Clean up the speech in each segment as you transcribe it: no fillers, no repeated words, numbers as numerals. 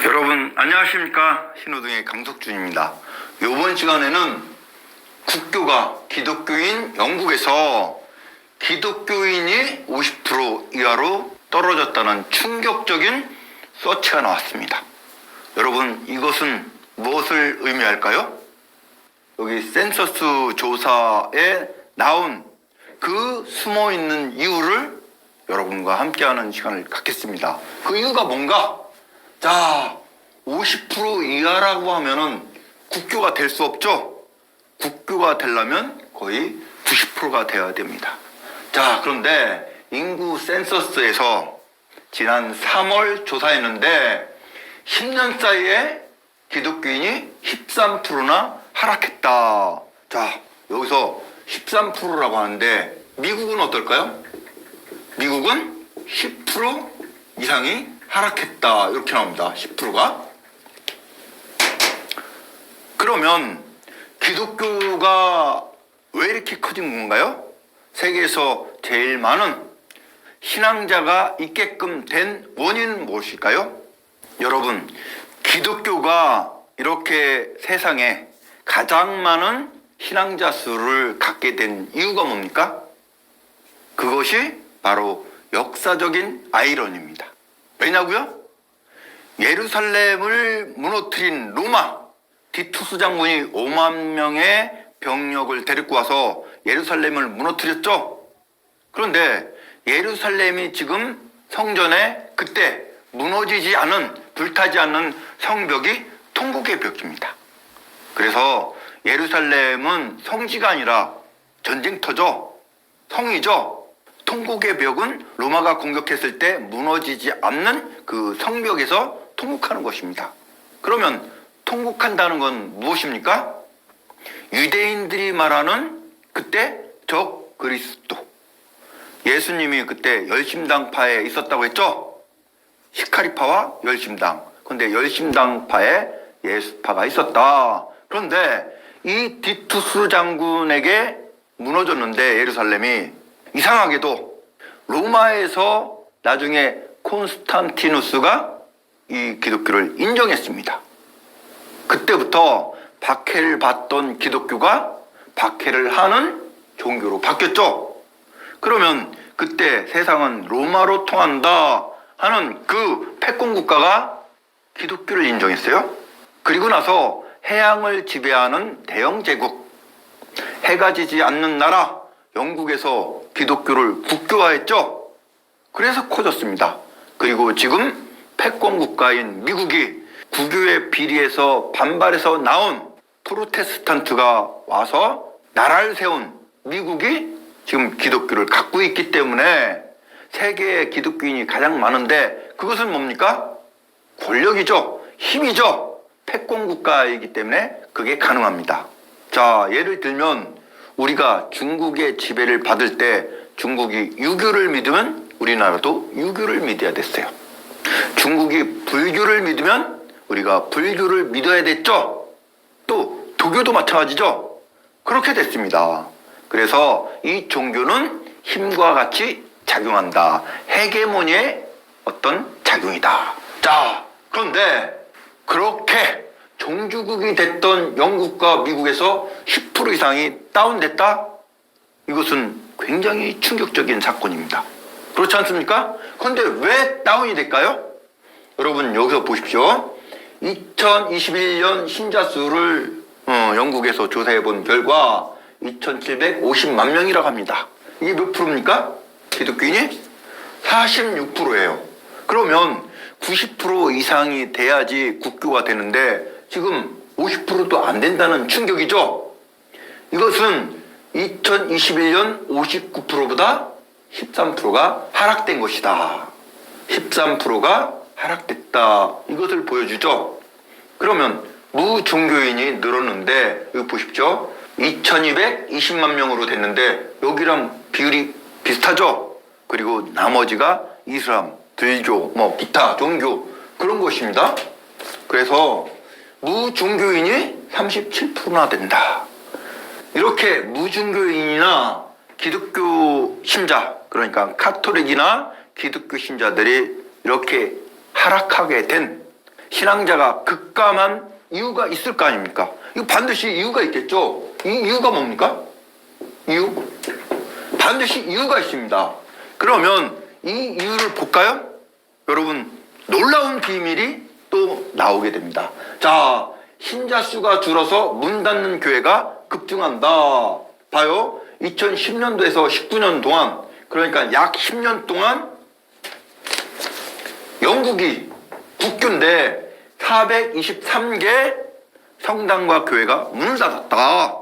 여러분 안녕하십니까? 신호등의 강석준입니다. 이번 시간에는 국교가 기독교인 영국에서 기독교인이 50% 이하로 떨어졌다는 충격적인 서치가 나왔습니다. 여러분 이것은 무엇을 의미할까요? 여기 센서스 조사에 나온 그 숨어있는 이유를 여러분과 함께하는 시간을 갖겠습니다. 그 이유가 뭔가? 자, 50% 이하라고 하면은 국교가 될 수 없죠? 국교가 되려면 거의 90%가 돼야 됩니다. 자, 그런데 인구 센서스에서 지난 3월 조사했는데 10년 사이에 기독교인이 13%나 하락했다. 자, 여기서 13%라고 하는데 미국은 어떨까요? 미국은 10% 이상이 하락했다. 이렇게 나옵니다. 10%가. 그러면 기독교가 왜 이렇게 커진 건가요? 세계에서 제일 많은 신앙자가 있게끔 된 원인은 무엇일까요? 여러분, 기독교가 이렇게 세상에 가장 많은 신앙자 수를 갖게 된 이유가 뭡니까? 그것이 바로 역사적인 아이러니입니다. 왜냐고요? 예루살렘을 무너뜨린 로마 디투스 장군이 5만 명의 병력을 데리고 와서 예루살렘을 무너뜨렸죠. 그런데 예루살렘이 지금 성전에 그때 무너지지 않은, 불타지 않는 성벽이 통곡의 벽입니다. 그래서 예루살렘은 성지가 아니라 전쟁터죠. 성이죠. 통곡의 벽은 로마가 공격했을 때 무너지지 않는 그 성벽에서 통곡하는 것입니다. 그러면 통곡한다는 건 무엇입니까? 유대인들이 말하는 그때 적 그리스도. 예수님이 그때 열심당파에 있었다고 했죠? 시카리파와 열심당. 그런데 열심당파에 예수파가 있었다. 그런데 이 디투스 장군에게 무너졌는데 예루살렘이 이상하게도 로마에서 나중에 콘스탄티누스가 이 기독교를 인정했습니다. 그때부터 박해를 받던 기독교가 박해를 하는 종교로 바뀌었죠. 그러면 그때 세상은 로마로 통한다 하는 그 패권국가가 기독교를 인정했어요. 그리고 나서 해양을 지배하는 대영 제국, 해가 지지 않는 나라 영국에서 기독교를 국교화했죠. 그래서 커졌습니다. 그리고 지금 패권국가인 미국이 구교의 비리에서 반발해서 나온 프로테스탄트가 와서 나라를 세운 미국이 지금 기독교를 갖고 있기 때문에 세계의 기독교인이 가장 많은데 그것은 뭡니까? 권력이죠. 힘이죠. 패권국가이기 때문에 그게 가능합니다. 자, 예를 들면 우리가 중국의 지배를 받을 때 중국이 유교를 믿으면 우리나라도 유교를 믿어야 됐어요. 중국이 불교를 믿으면 우리가 불교를 믿어야 됐죠. 또 도교도 마찬가지죠. 그렇게 됐습니다. 그래서 이 종교는 힘과 같이 작용한다. 헤게모니의 어떤 작용이다. 자, 그런데 그렇게 종주국이 됐던 영국과 미국에서 10% 이상이 다운됐다? 이것은 굉장히 충격적인 사건입니다. 그렇지 않습니까? 그런데 왜 다운이 될까요? 여러분 여기서 보십시오. 2021년 신자 수를 영국에서 조사해 본 결과 2750만 명이라고 합니다. 이게 몇 프로입니까? 기독교인이 46%예요. 그러면 90% 이상이 돼야지 국교가 되는데 지금 50%도 안 된다는 충격이죠. 이것은 2021년 59%보다 13%가 하락된 것이다. 13%가 하락됐다. 이것을 보여주죠. 그러면 무종교인이 늘었는데 여기 보십시오. 2220만 명으로 됐는데 여기랑 비율이 비슷하죠. 그리고 나머지가 이슬람, 불교, 기타 종교 그런 것입니다. 그래서 무종교인이 37%나 된다. 이렇게 무종교인이나 기독교 신자, 그러니까 카톨릭이나 기독교 신자들이 이렇게 하락하게 된 신앙자가 급감한 이유가 있을 거 아닙니까? 이거 반드시 이유가 있겠죠? 이 이유가 뭡니까? 이유? 반드시 이유가 있습니다. 그러면 이 이유를 볼까요? 여러분, 놀라운 비밀이 또 나오게 됩니다. 자, 신자 수가 줄어서 문 닫는 교회가 급증한다. 봐요. 2010년도에서 19년 동안, 그러니까 약 10년 동안 영국이 국교인데 423개 성당과 교회가 문을 닫았다.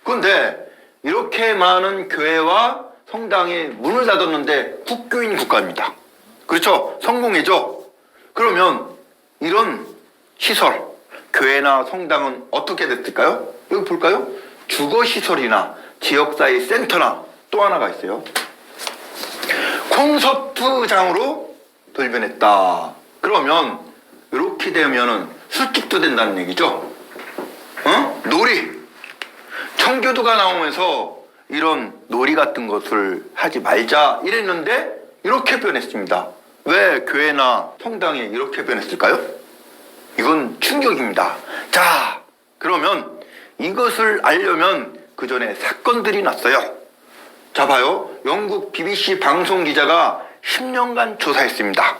그런데 이렇게 많은 교회와 성당이 문을 닫았는데 국교인 국가입니다. 그렇죠? 성공이죠? 그러면 이런 시설, 교회나 성당은 어떻게 됐을까요? 여기 볼까요? 주거시설이나 지역사회 센터나 또 하나가 있어요. 콘서트장으로 돌변했다. 그러면 이렇게 되면은 술집도 된다는 얘기죠. 놀이. 청교도가 나오면서 이런 놀이 같은 것을 하지 말자 이랬는데 이렇게 변했습니다. 왜 교회나 성당이 이렇게 변했을까요? 이건 충격입니다. 자, 그러면 이것을 알려면 그 전에 사건들이 났어요. 자, 봐요. 영국 BBC 방송 기자가 10년간 조사했습니다.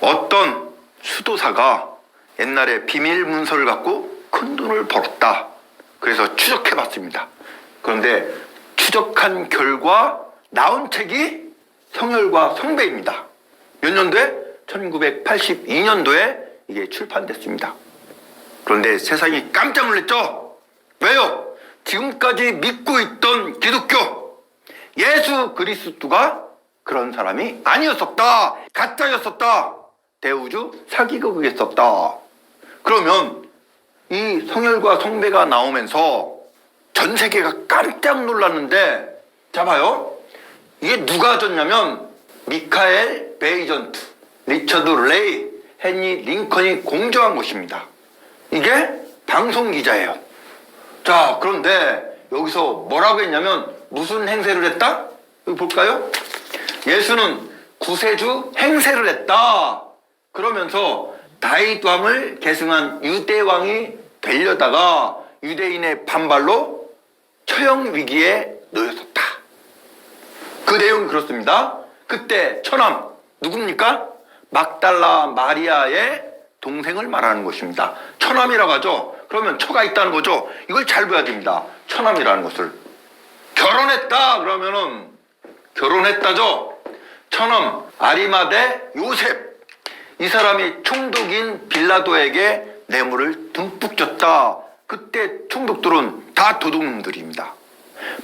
어떤 수도사가 옛날에 비밀 문서를 갖고 큰 돈을 벌었다. 그래서 추적해 봤습니다. 그런데 추적한 결과 나온 책이 성혈과 성배입니다. 몇 년도에? 1982년도에 이게 출판됐습니다. 그런데 세상이 깜짝 놀랐죠? 왜요? 지금까지 믿고 있던 기독교, 예수 그리스도가 그런 사람이 아니었었다. 가짜였었다. 대우주 사기극이었었다. 그러면 이 성혈과 성배가 나오면서 전 세계가 깜짝 놀랐는데, 자 봐요. 이게 누가 줬냐면 미카엘 베이전트, 리처드 레이, 헨리 링컨이 공정한 것입니다. 이게 방송기자예요. 자, 그런데 여기서 뭐라고 했냐면 무슨 행세를 했다? 여기 볼까요? 예수는 구세주 행세를 했다. 그러면서 다윗 왕을 계승한 유대 왕이 되려다가 유대인의 반발로 처형 위기에 놓였었다. 그 내용은 그렇습니다. 그때 처남 누굽니까? 막달라 마리아의 동생을 말하는 것입니다. 처남이라고 하죠. 그러면 처가 있다는 거죠. 이걸 잘 봐야 됩니다. 처남이라는 것을. 결혼했다 그러면은 결혼했다죠. 처남 아리마대 요셉, 이 사람이 총독인 빌라도에게 뇌물을 듬뿍 줬다. 그때 총독들은 다 도둑놈들입니다.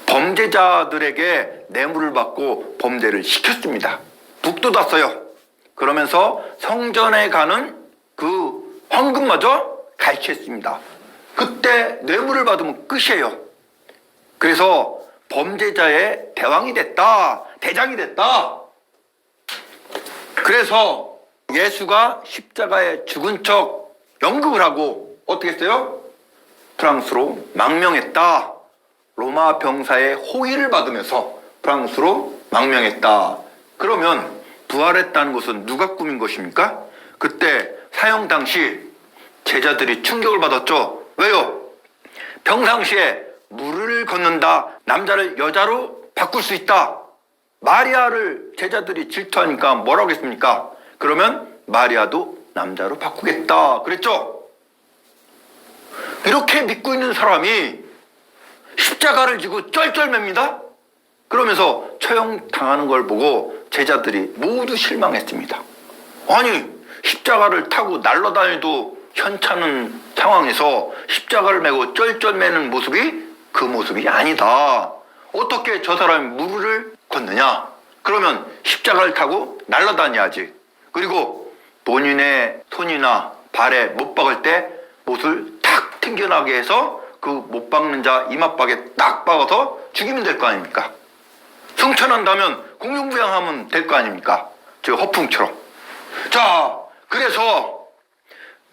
범죄자들에게 뇌물을 받고 범죄를 시켰습니다. 북도 땄어요. 그러면서 성전에 가는 그 헌금마저 갈취했습니다. 그때 뇌물을 받으면 끝이에요. 그래서 범죄자의 대왕이 됐다. 대장이 됐다. 그래서 예수가 십자가에 죽은 척 연극을 하고 어떻게 했어요? 프랑스로 망명했다. 로마 병사의 호의를 받으면서 프랑스로 망명했다. 그러면 부활했다는 것은 누가 꾸민 것입니까? 그때 사형 당시 제자들이 충격을 받았죠. 왜요? 평상시에 물을 걷는다. 남자를 여자로 바꿀 수 있다. 마리아를 제자들이 질투하니까 뭐라고 했습니까? 그러면 마리아도 남자로 바꾸겠다. 그랬죠? 이렇게 믿고 있는 사람이 십자가를 지고 쩔쩔맵니다. 그러면서 처형당하는 걸 보고 제자들이 모두 실망했습니다. 아니, 십자가를 타고 날아다니도 현찮은 상황에서 십자가를 메고 쩔쩔매는 모습이 그 모습이 아니다. 어떻게 저 사람이 물을 걷느냐? 그러면 십자가를 타고 날아다녀야지. 그리고 본인의 손이나 발에 못 박을 때 못을 탁 튕겨나게 해서 그 못 박는 자 이마박에 딱 박아서 죽이면 될 거 아닙니까? 승천한다면 공중부양하면 될 거 아닙니까? 저 허풍처럼. 자, 그래서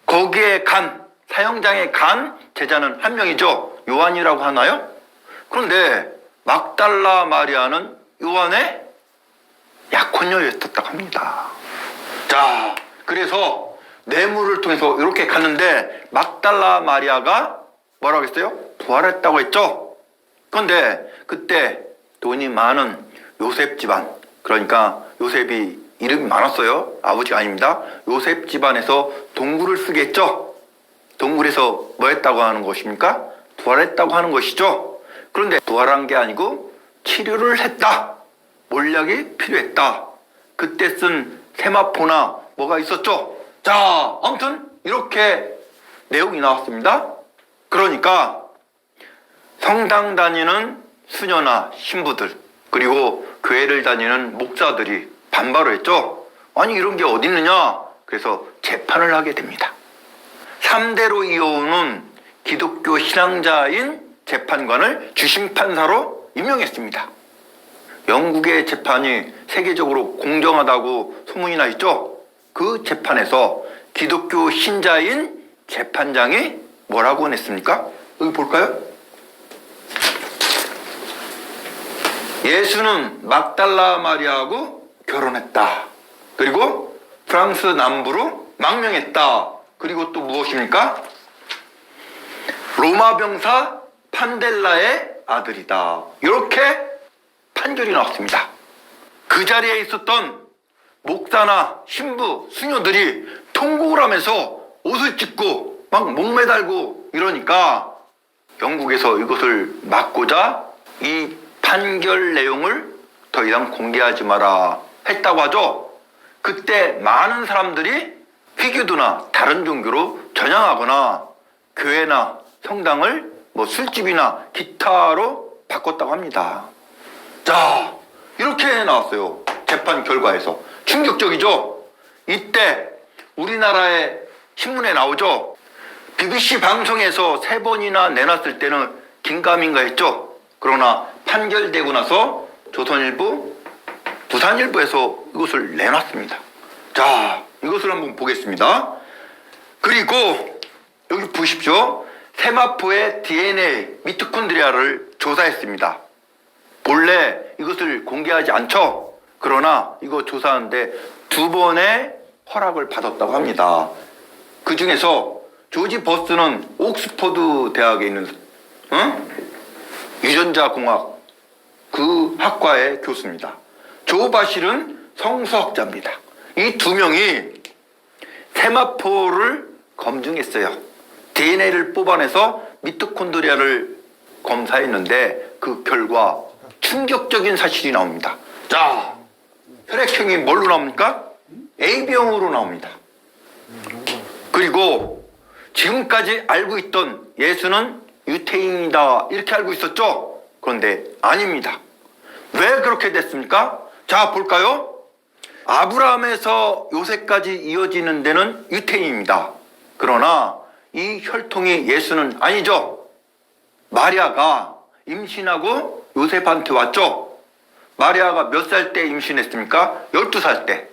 거기에 간, 사형장에 간 제자는 한 명이죠. 요한이라고 하나요? 그런데 막달라 마리아는 요한의 약혼녀였었다고 합니다. 자, 그래서 뇌물을 통해서 이렇게 갔는데 막달라 마리아가 뭐라고 했어요? 부활했다고 했죠. 그런데 그때 돈이 많은 요셉 집안, 그러니까 요셉이 이름이 많았어요. 아버지가 아닙니다. 요셉 집안에서 동굴을 쓰게 했죠. 동굴에서 뭐 했다고 하는 것입니까? 부활했다고 하는 것이죠. 그런데 부활한 게 아니고 치료를 했다. 몰약이 필요했다. 그때 쓴 세마포나 뭐가 있었죠. 자, 아무튼 이렇게 내용이 나왔습니다. 그러니까 성당 다니는 수녀나 신부들, 그리고 교회를 다니는 목사들이 반발을 했죠. 아니, 이런 게 어디 있느냐. 그래서 재판을 하게 됩니다. 3대로 이어오는 기독교 신앙자인 재판관을 주심판사로 임명했습니다. 영국의 재판이 세계적으로 공정하다고 소문이 나 있죠. 그 재판에서 기독교 신자인 재판장이 뭐라고 했습니까? 여기 볼까요? 예수는 막달라 마리아하고 결혼했다. 그리고 프랑스 남부로 망명했다. 그리고 또 무엇입니까? 로마 병사 판델라의 아들이다. 이렇게 판결이 나왔습니다. 그 자리에 있었던 목사나 신부, 수녀들이 통곡을 하면서 옷을 찢고 막 목매달고 이러니까 영국에서 이것을 막고자 이 판결 내용을 더 이상 공개하지 마라 했다고 하죠. 그때 많은 사람들이 회교도나 다른 종교로 전향하거나 교회나 성당을 뭐 술집이나 기타로 바꿨다고 합니다. 자, 이렇게 나왔어요. 재판 결과에서. 충격적이죠? 이때 우리나라의 신문에 나오죠. BBC 방송에서 3번이나 내놨을 때는 긴가민가 했죠. 그러나 판결되고 나서 조선일보, 부산일보에서 이것을 내놨습니다. 자, 이것을 한번 보겠습니다. 그리고 여기 보십시오. 세마포의 DNA, 미토콘드리아를 조사했습니다. 본래 이것을 공개하지 않죠. 그러나 이거 조사하는데 2번의 허락을 받았다고 합니다. 그 중에서 조지 버스는 옥스퍼드 대학에 있는 유전자공학 그 학과의 교수입니다. 조 바실은 성서학자입니다. 이 2명이 세마포를 검증했어요. DNA를 뽑아내서 미토콘드리아를 검사했는데 그 결과 충격적인 사실이 나옵니다. 자, 혈액형이 뭘로 나옵니까? AB형으로 나옵니다. 그리고 지금까지 알고 있던 예수는 유태인이다 이렇게 알고 있었죠? 그런데 아닙니다. 왜 그렇게 됐습니까? 자, 볼까요? 아브라함에서 요새까지 이어지는 데는 유태인입니다. 그러나 이 혈통이 예수는 아니죠. 마리아가 임신하고 요셉한테 왔죠. 마리아가 몇 살 때 임신했습니까? 12살 때.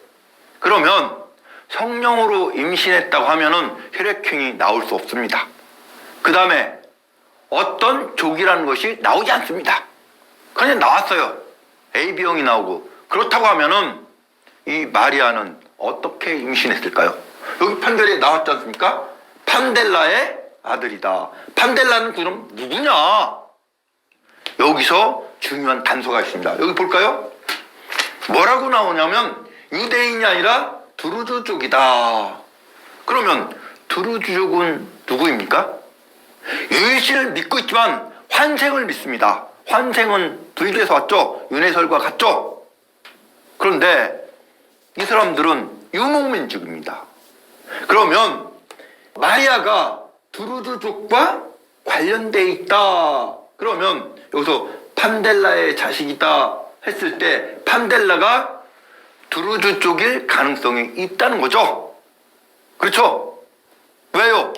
그러면 성령으로 임신했다고 하면은 혈액형이 나올 수 없습니다. 그 다음에 어떤 족이라는 것이 나오지 않습니다. 그냥 나왔어요. AB형이 나오고. 그렇다고 하면은 이 마리아는 어떻게 임신했을까요? 여기 판결에 나왔지 않습니까? 판델라의 아들이다. 판델라는 그럼 누구냐? 여기서 중요한 단서가 있습니다. 여기 볼까요? 뭐라고 나오냐면 유대인이 아니라 두루즈족이다. 그러면 두루즈족은 누구입니까? 유일신을 믿고 있지만 환생을 믿습니다. 환생은 불교에서 왔죠. 윤회설과 같죠. 그런데 이 사람들은 유목민족입니다. 그러면 마리아가 두루즈족과 관련돼 있다. 그러면 여기서 판델라의 자식이다 했을 때 판델라가 두루즈 쪽일 가능성이 있다는 거죠. 그렇죠? 왜요?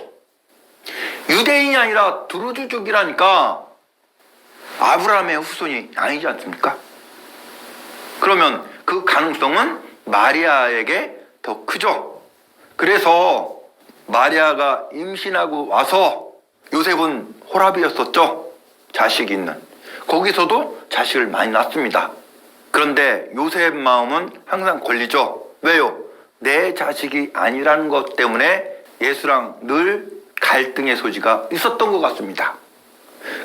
유대인이 아니라 두루즈 쪽이라니까 아브라함의 후손이 아니지 않습니까? 그러면 그 가능성은 마리아에게 더 크죠. 그래서 마리아가 임신하고 와서 요셉은 호랍이었었죠. 자식이 있는. 거기서도 자식을 많이 낳습니다. 그런데 요셉 마음은 항상 걸리죠. 왜요? 내 자식이 아니라는 것 때문에 예수랑 늘 갈등의 소지가 있었던 것 같습니다.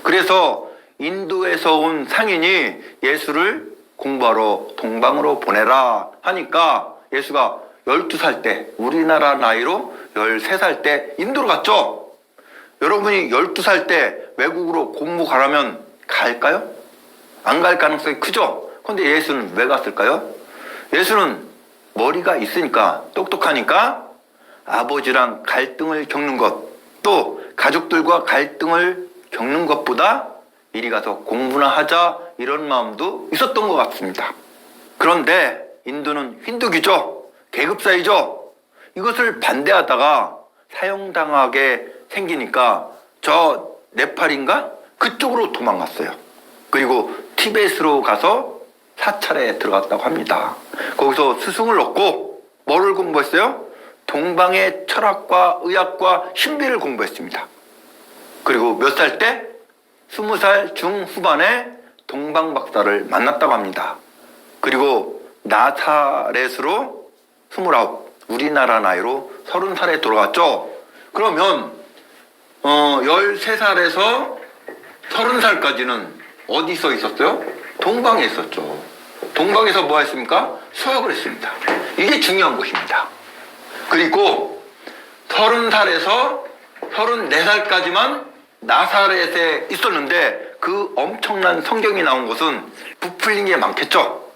그래서 인도에서 온 상인이 예수를 공부하러 동방으로 보내라 하니까 예수가 12살 때, 우리나라 나이로 13살 때 인도로 갔죠. 여러분이 12살 때 외국으로 공부 가라면 갈까요? 안 갈 가능성이 크죠. 그런데 예수는 왜 갔을까요? 예수는 머리가 있으니까, 똑똑하니까 아버지랑 갈등을 겪는 것, 또 가족들과 갈등을 겪는 것보다 이리 가서 공부나 하자, 이런 마음도 있었던 것 같습니다. 그런데 인도는 힌두교죠. 계급사회죠. 이것을 반대하다가 사형당하게 생기니까 저 네팔인가? 그쪽으로 도망갔어요. 그리고 티베트로 가서 사찰에 들어갔다고 합니다. 거기서 스승을 얻고 뭐를 공부했어요? 동방의 철학과 의학과 신비를 공부했습니다. 그리고 몇 살 때? 20살 중후반에 동방 박사를 만났다고 합니다. 그리고 나사렛으로 29, 우리나라 나이로 30살에 돌아갔죠. 그러면 13살에서 30살까지는 어디서 있었어요? 동방에 있었죠. 동방에서 뭐 했습니까? 수학을 했습니다. 이게 중요한 것입니다. 그리고 30살에서 34살까지만 나사렛에 있었는데 그 엄청난 성경이 나온 곳은 부풀린 게 많겠죠.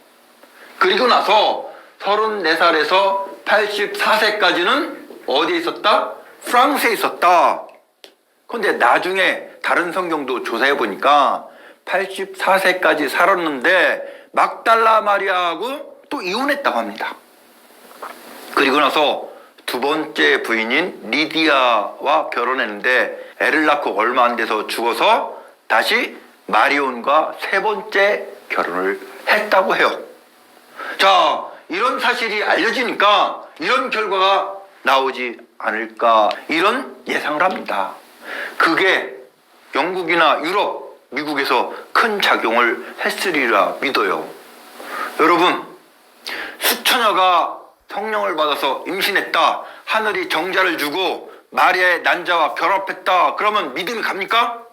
그리고 나서 34살에서 84세까지는 어디에 있었다? 프랑스에 있었다. 그런데 나중에 다른 성경도 조사해 보니까 84세까지 살았는데 막달라 마리아하고 또 이혼했다고 합니다. 그리고 나서 두 번째 부인인 리디아와 결혼했는데 애를 낳고 얼마 안 돼서 죽어서 다시 마리온과 세 번째 결혼을 했다고 해요. 자, 이런 사실이 알려지니까 이런 결과가 나오지 않을까, 이런 예상을 합니다. 그게 영국이나 유럽, 미국에서 큰 작용을 했으리라 믿어요. 여러분, 수처녀가 성령을 받아서 임신했다, 하늘이 정자를 주고 마리아의 난자와 결합했다, 그러면 믿음이 갑니까?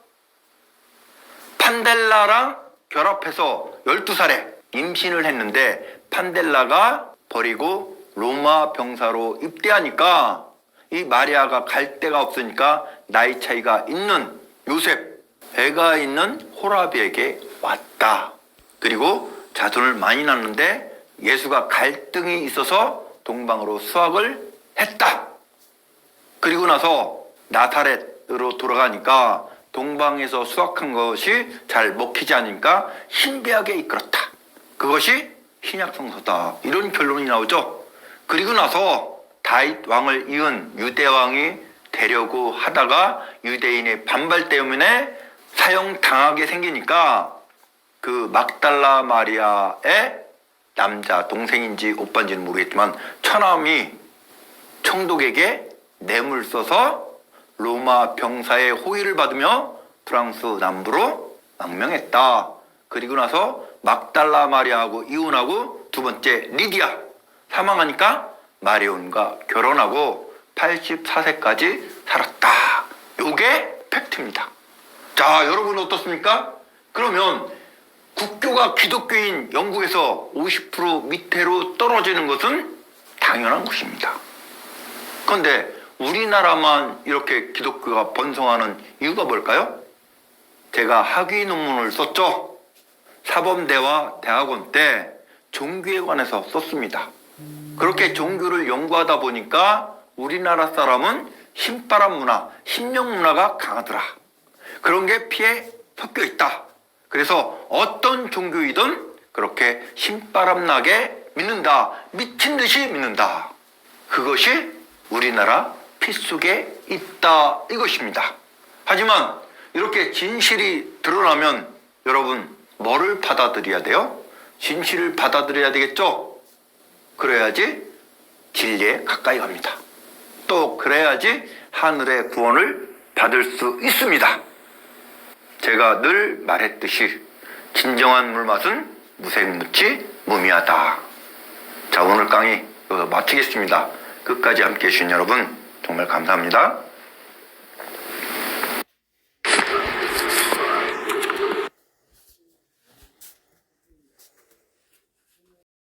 판델라랑 결합해서 12살에 임신을 했는데 판델라가 버리고 로마 병사로 입대하니까 이 마리아가 갈 데가 없으니까 나이 차이가 있는 요셉, 애가 있는 호라비에게 왔다. 그리고 자손을 많이 낳는데 예수가 갈등이 있어서 동방으로 수학을 했다. 그리고 나서 나사렛으로 돌아가니까 동방에서 수학한 것이 잘 먹히지 않으니까 신비하게 이끌었다. 그것이 신약성서다. 이런 결론이 나오죠. 그리고 나서 다윗 왕을 이은 유대 왕이 되려고 하다가 유대인의 반발 때문에 사형당하게 생기니까 그 막달라 마리아의 남자 동생인지 오빠인지는 모르겠지만 처남이 총독에게 뇌물 써서 로마 병사의 호의를 받으며 프랑스 남부로 망명했다. 그리고 나서 막달라 마리아하고 이혼하고 두 번째 리디아 사망하니까 마리온과 결혼하고 84세까지 살았다. 요게 팩트입니다. 자, 여러분 어떻습니까? 그러면 국교가 기독교인 영국에서 50% 밑으로 떨어지는 것은 당연한 것입니다. 그런데 우리나라만 이렇게 기독교가 번성하는 이유가 뭘까요? 제가 학위 논문을 썼죠. 사범대와 대학원 때 종교에 관해서 썼습니다. 그렇게 종교를 연구하다 보니까 우리나라 사람은 신바람 문화, 신령 문화가 강하더라. 그런 게 피에 섞여 있다. 그래서 어떤 종교이든 그렇게 신바람 나게 믿는다. 미친 듯이 믿는다. 그것이 우리나라 피 속에 있다, 이것입니다. 하지만 이렇게 진실이 드러나면 여러분 뭐를 받아들여야 돼요? 진실을 받아들여야 되겠죠? 그래야지 진리에 가까이 갑니다. 또 그래야지 하늘의 구원을 받을 수 있습니다. 제가 늘 말했듯이 진정한 물맛은 무생무치 무미하다. 자, 오늘 강의 마치겠습니다. 끝까지 함께해 주신 여러분 정말 감사합니다.